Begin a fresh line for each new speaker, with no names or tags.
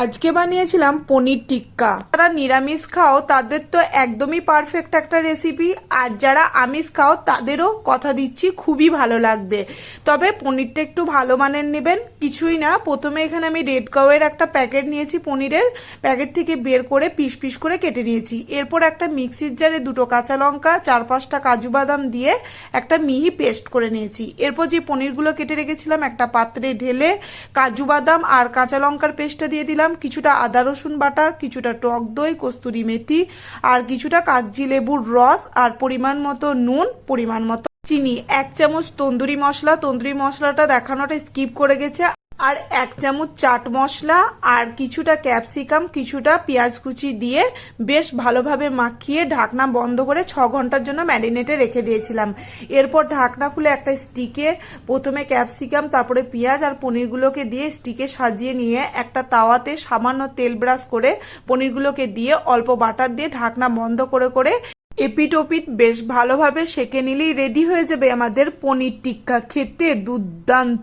আজকে বানিয়েছিলাম পনির টিক্কা। যারা নিরামিষ খাও তাদের তো একদমই পারফেক্ট একটা রেসিপি, আর যারা আমিষ খাও তাদেরও কথা দিচ্ছি খুবই ভালো লাগবে। তবে পনিরটা একটু ভালো মানের নেবেন, কিছুই না। প্রথমে এখানে আমি রেড কাউয়ের একটা প্যাকেট নিয়েছি, পনিরের প্যাকেট থেকে বের করে পিস পিস করে কেটে নিয়েছি। এরপর একটা মিক্সির জারে দুটো কাঁচা লঙ্কা, 4-5টা কাজু বাদাম দিয়ে একটা মিহি পেস্ট করে নিয়েছি। এরপর যে পনিরগুলো কেটে রেখেছিলাম একটা পাত্রে ঢেলে কাজু বাদাম আর কাঁচা লঙ্কার পেস্টটা দিয়ে দিলাম, কিছুটা আদা রসুন বাটা, কিছুটা টক দই, কস্তুরি মেথি আর কিছুটা কাগজি লেবুর রস, আর পরিমাণ মতো নুন, পরিমাণ মতো চিনি, 1 চামচ তন্দুরি মশলা, তন্দুরি মশলাটা দেখানোটা স্কিপ করে গেছে, আর 1 চামচ চাট মশলা, আর কিছুটা ক্যাপসিকাম, কিছুটা পেঁয়াজ কুচি দিয়ে বেশ ভালোভাবে মাখিয়ে ঢাকনা বন্ধ করে 6 ঘন্টার জন্য ম্যারিনেটে রেখে দিয়েছিলাম। এরপর ঢাকনা খুলে একটা স্টিকে প্রথমে ক্যাপসিকাম, তারপরে পেঁয়াজ আর পনিরগুলোকে দিয়ে স্টিকে সাজিয়ে নিয়ে একটা তাওয়াতে সামান্য তেল ব্রাশ করে পনিরগুলোকে দিয়ে অল্প বাটার দিয়ে ঢাকনা বন্ধ করে করে এপিট ওপিট বেশ ভালোভাবে সেঁকে নিলেই রেডি হয়ে যাবে আমাদের পনির টিক্কা। খেতে দুর্দান্ত।